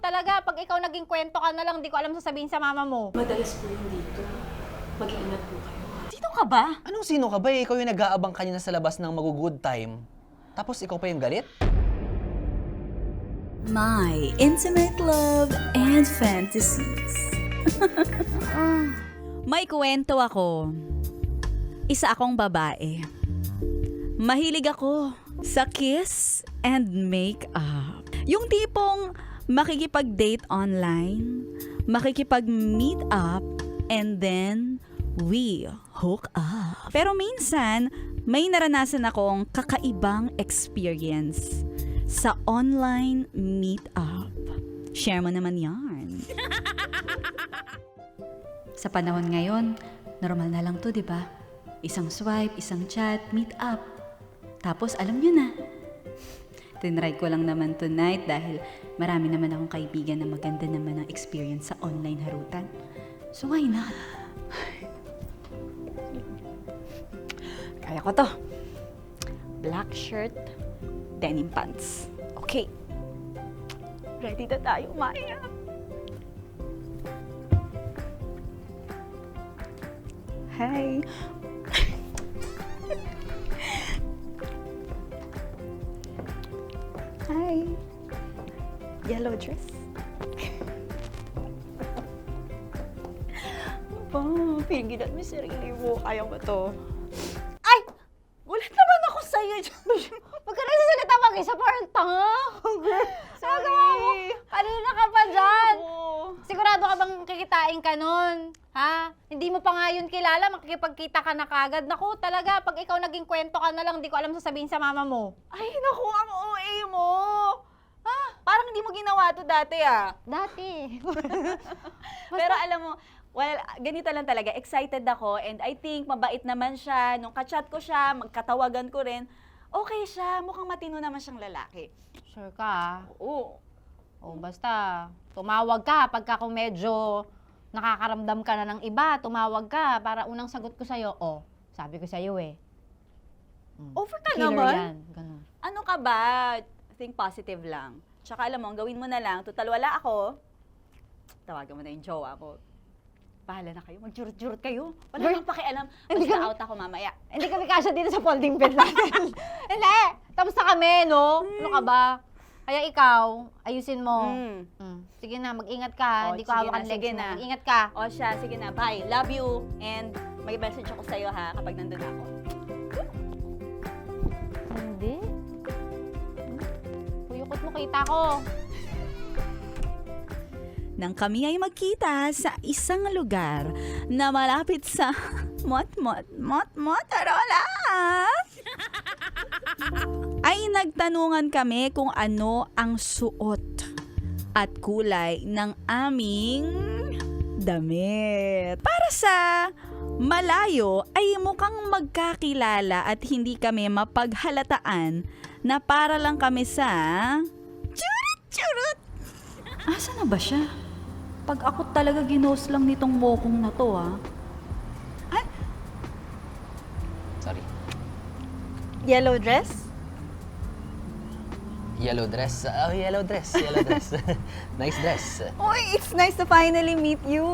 talaga, pag ikaw naging kwento ka na lang, di ko alam sasabihin sa mama mo. Madalas po yun dito. Mag-iingat po kayo. Sino ka ba? Anong sino ka ba eh? Ikaw yung nag-aabang kanina sa labas ng mag-good time. Tapos ikaw pa yung galit? My intimate love and fantasies. May kwento ako. Isa akong babae. Mahilig ako sa kiss and make-up. Yung tipong makikipag-date online, makikipag-meet up, and then we hook up. Pero minsan, may naranasan akong kakaibang experience sa online meet-up. Share mo naman yarn. Sa panahon ngayon, normal na lang to, di ba? Isang swipe, isang chat, meet-up. Tapos, alam nyo na. Tinry ko lang naman tonight dahil marami naman akong kaibigan na maganda naman ang experience sa online harutan. So, why not? Kaya ko to. Black shirt, denim pants. Okay. Ready na tayo, Maya. Hi. Hi. Yellow dress. Oh, piligilan mo sarili mo. Kaya mo to. Ay! Gulat naman ako sa'yo. Huwag ka nagsasalita mag-isa, parang tanga. Sorry. Kanina ka pa dyan. Sigurado ka bang kikitain ka nun? Ha? Hindi mo pa nga yun kilala, makikipagkita ka na kagad. Naku, talaga, pag ikaw naging kwento ka na lang, di ko alam sasabihin sa mama mo. Ay, naku, ang OA mo! Parang hindi mo ginawa to dati, Dati. Pero alam mo, well, ganito lang talaga. Excited ako and I think mabait naman siya. Nung kachat ko siya, magkatawagan ko rin, okay siya. Mukhang matino naman siyang lalaki. Sure ka? Oo. O basta, tumawag ka pagka kung medyo nakakaramdam ka na ng iba. Tumawag ka para unang sagot ko sa'yo. O, sabi ko sa'yo eh. Over ka Killer naman? yan. Ganun. Ano ka ba? Think positive lang. Tsaka alam mo, ang gawin mo na lang, total wala ako, tawagan mo na yung jowa ko. Bahala na kayo, mag-jurut-jurut kayo. Wala nang pakialam. Hindi Basta kami- out ako mamaya. Hindi kami kasya dito sa folding bed natin. Hindi! Tapos na kami, no? Ano ka ba? Kaya ikaw, ayusin mo. Sige na, mag-ingat ka. Oh, Hindi ko sige hawakan na, legs sige mo. na. Mag-ingat ka. O siya, sige na, bye. Love you. And may message ako sa'yo ha, kapag nandun ako. Hindi. Kuyukot mo, kita ko. Nang kami ay magkita sa isang lugar na malapit sa Motorola, ay nagtanungan kami kung ano ang suot at kulay ng aming damit. Para sa malayo ay mukhang magkakilala at hindi kami mapaghalataan na para lang kami sa churut-churut. Asa na ba siya? Pag ako talaga ginos lang nitong mokong na to, Sorry. Yellow dress? Yellow dress. Oh, yellow dress. Yellow dress. Nice dress. Uy, it's nice to finally meet you.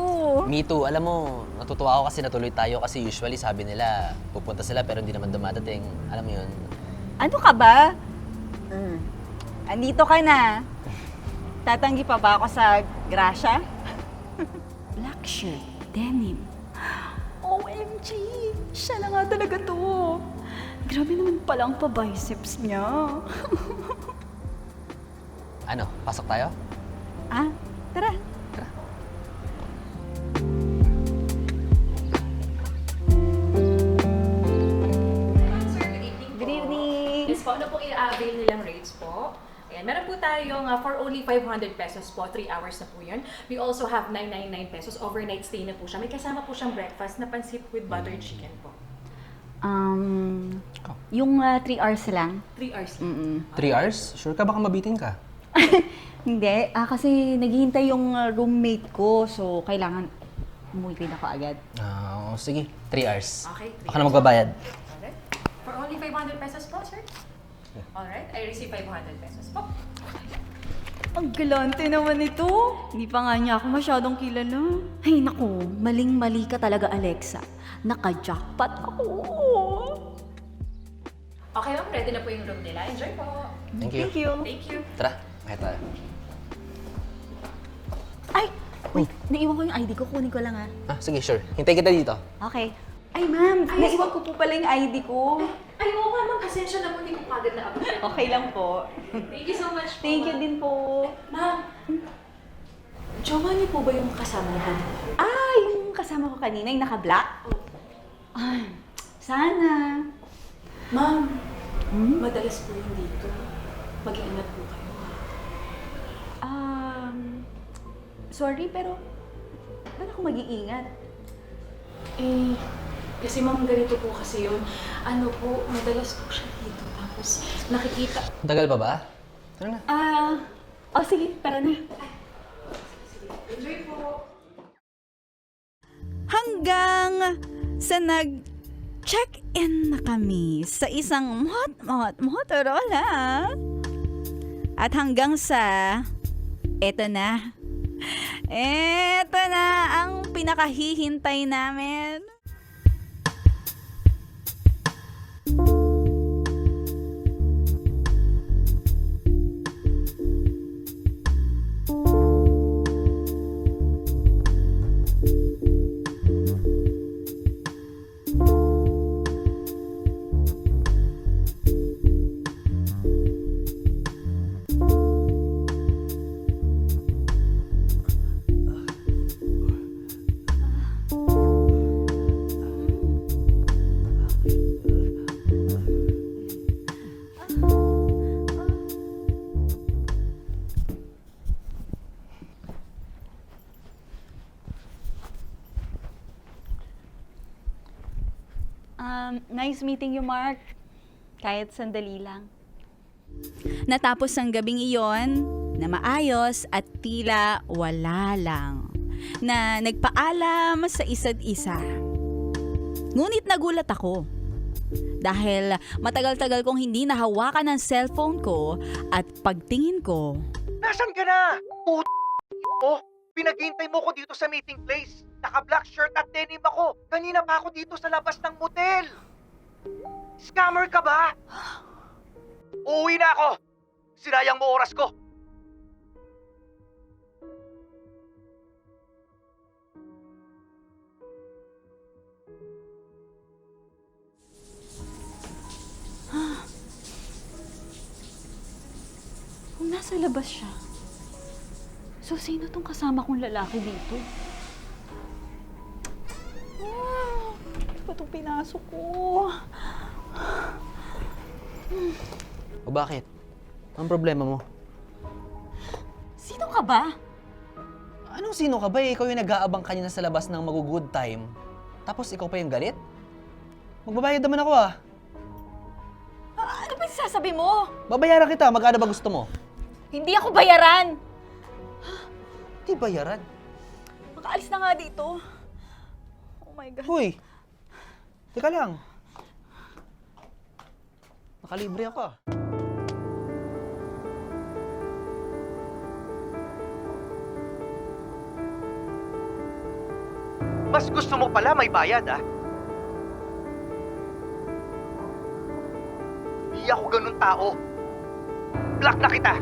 Me too. Alam mo, natutuwa ako kasi natuloy tayo kasi usually sabi nila pupunta sila pero hindi naman dumadating. Alam mo yun? Ano ka ba? Andito ka na. Tatanggi pa ba ako sa Gracia? black shirt, denim. OMG! Siya na nga talaga to. Grabe naman pala ang pa-biceps niya. Ano, pasok tayo? Tara. Sir, good evening Good evening. Yes po, ano po i-avail nilang rates po? Ayan, meron po tayong for only 500 pesos po, 3 hours na po yun. We also have 999 pesos, overnight stay na po siya. May kasama po siyang breakfast na pansit with buttered chicken po. Yung 3 hours lang. 3 hours. 3 hours? Sure ka baka mabitin ka? Hindi, kasi naghihintay yung roommate ko, so kailangan umuwi rin ako agad. Sige. 3 hours. Okay, 3 Ako na magbabayad. Alright. For only 500 pesos po, sir? Alright, I receive 500 pesos po. Ang galante naman ito. Hindi pa nga niya ako masyadong kilala. Ay naku, maling-mali ka talaga, Alexa. Naka-jackpot ako. Okay, ma'am. Ready na po yung room nila. Enjoy po. Thank you. Thank you. Thank you. Tara, kaya tayo. Ay, wait, naiwan ko yung ID ko. Kunin ko lang Ah, sige, sure. Hintay kita dito. Okay. Ay, ma'am, naiwan ko po pala yung ID ko. Ay, oo nga, ma'am. Pasensya na po. Hindi ko kagad na abot. Okay lang po. Thank you so much po. Thank you din po. Ma'am, jowa niyo po ba yung kasama niya kanina? Ah, yung kasama ko kanina, yung naka-black? Ay, sana. Ma'am, madalas po yun dito. Mag-iingat po kayo. Sorry, pero ba't ako mag-iingat? Eh, kasi ma'am, ganito po kasi yun. Ano po, madalas po siya dito. Tapos, nakikita. Tagal pa ba? Tara na. Sige, tara na. Enjoy po. Hanggang sa nag-check-in na kami sa isang Motorola. At hanggang sa eto na ang pinakahihintay namin. Nice meeting you, Mark. Kahit sandali lang. Natapos ang gabing iyon na maayos at tila wala lang na nagpaalam sa isa't isa. Ngunit nagulat ako dahil matagal-tagal kong hindi nahawakan ang cellphone ko at pagtingin ko, Nasaan ka na? Oh, pinaghintay mo ko dito sa meeting place. Naka-black shirt at denim ako. Kanina pa ako dito sa labas ng motel. Scammer ka ba? Uuwi na ako. Sinayang mo oras ko. Kung nasa labas siya, so sino tong kasama kong lalaki dito? Ano ba itong pinasok ko? O bakit? Ang problema mo? Sino ka ba? Anong sino ka ba eh? Ikaw yung nag-aabang kanina sa labas ng mag-good time. Tapos ikaw pa yung galit? Magbabayad naman ako ah. Ano ba sasabi mo? Babayaran kita. Magkano ba gusto mo? Hindi ako bayaran! Di bayaran. Makaalis na nga dito. Oh my God. Hoy! Teka lang. Nakalibre ako ah. Mas gusto mo pala may bayad, ah. Di ako ganun tao. Block na kita.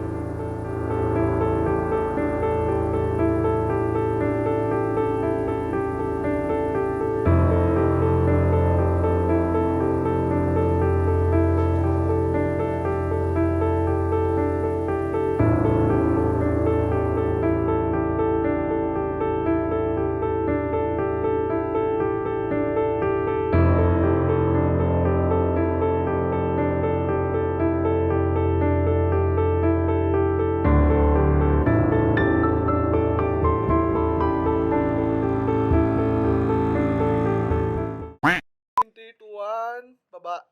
Baba.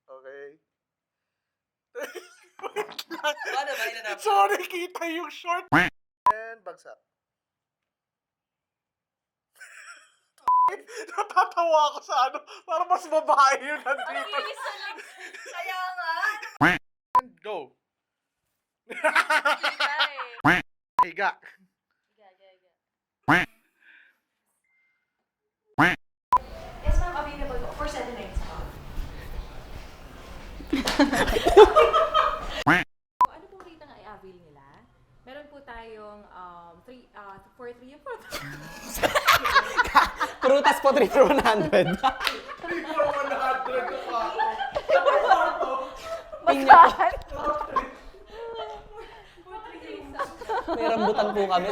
Okay. Paano ba inanap? Sorry, kita yung short. And bagsak. Natatawa ako sa ano, para mas babae yun nandito. Kaya nga. And go. Yes, ma'am. Available po for 7 nights po. Ano po rate ang i-avail nila? Meron po tayong for 3 and 4. Prutas po 3 for 100. Pinya po. May rambutan po kami.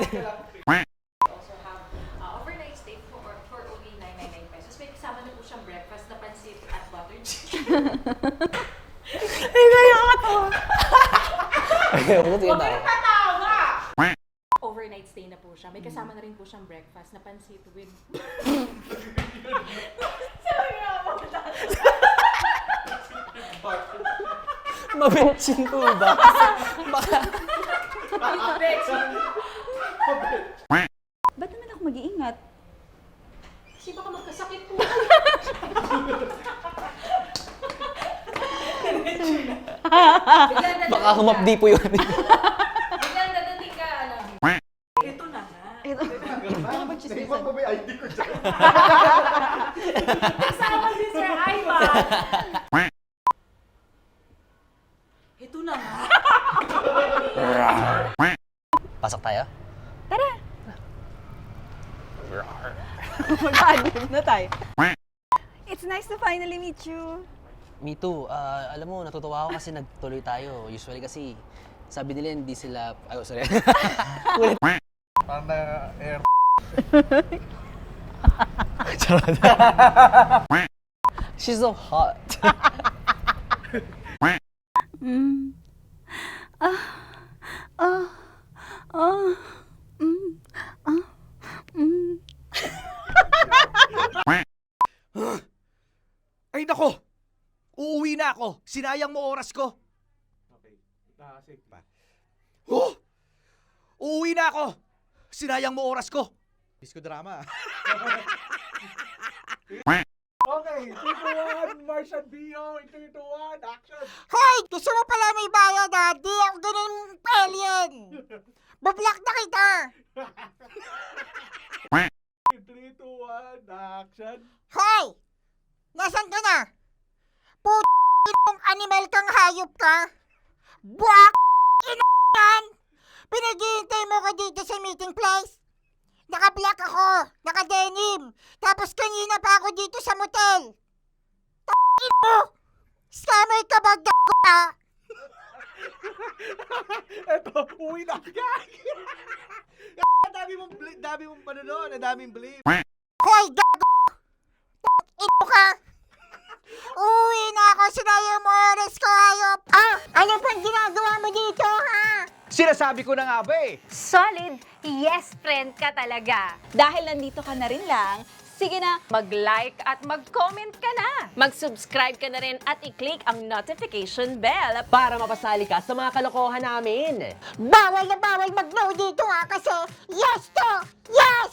Also have overnight stay for only 999 pesos. May kasama na po siyang breakfast na pansit at butter chicken. Ayun, sige tayo. Overnight stay na po siya. May kasama na rin po siyang breakfast na pansit with... Mabentsin po ba? Baka... Ba't naman ako mag-iingat? Kasi baka magkasakit po. Baka humapdi po yun. Biglang dadating ka, alam. Ito na nga. Naiwan mo ba yung ID ko dyan? Kasama si Sir Ivan. Ito na nga. Pasok tayo? Mag-adlib na tayo. It's nice to finally meet you. Me too. Alam mo, natutuwa ako kasi nagtuloy tayo. Usually kasi, sabi nila hindi sila... Ay, sorry. Ulit. Parang na air. Charot. She's so hot. Mm. Ah. Ah. Ah. Mm. Ah. Mm. Ay nako! Uuwi na ako! Sinayang mo oras ko! Okay. Nakasig pa. Oh! Uuwi na ako! Sinayang mo oras ko! Disco drama. Okay, 3-2-1, Martian Bio, 3-2-1, action! Hoy! Gusto mo pala may bayad ha? Di ako ganun alien! Bablock na kita! 3-2-1, action! Hoy! Nasaan ka na? P******ng animal kang hayop ka? Buwak! Yan! Pinaghihintay mo ka dito sa meeting place? Naka-black ako, naka-denim, tapos kanina pa ako dito sa motel. T***in mo! Scammer ka ba, g***o ka? Eto, uwi na! Dami mong panonood, daming blip. Hoy, g***o! T***in mo ka? Uwi na ako, sinayang mo oras ko, hayop! Ah, ano pang ginagawa mo dito, ha? Sinasabi ko na nga ba eh! Solid, yes friend ka talaga. Dahil nandito ka na rin lang, sige na, Mag-like at mag-comment ka na. Mag-subscribe ka na rin at i-click ang notification bell para mapasali ka sa mga kalokohan namin. Bawal na bawal mag-no dito, ha? Kasi yes to! Yes!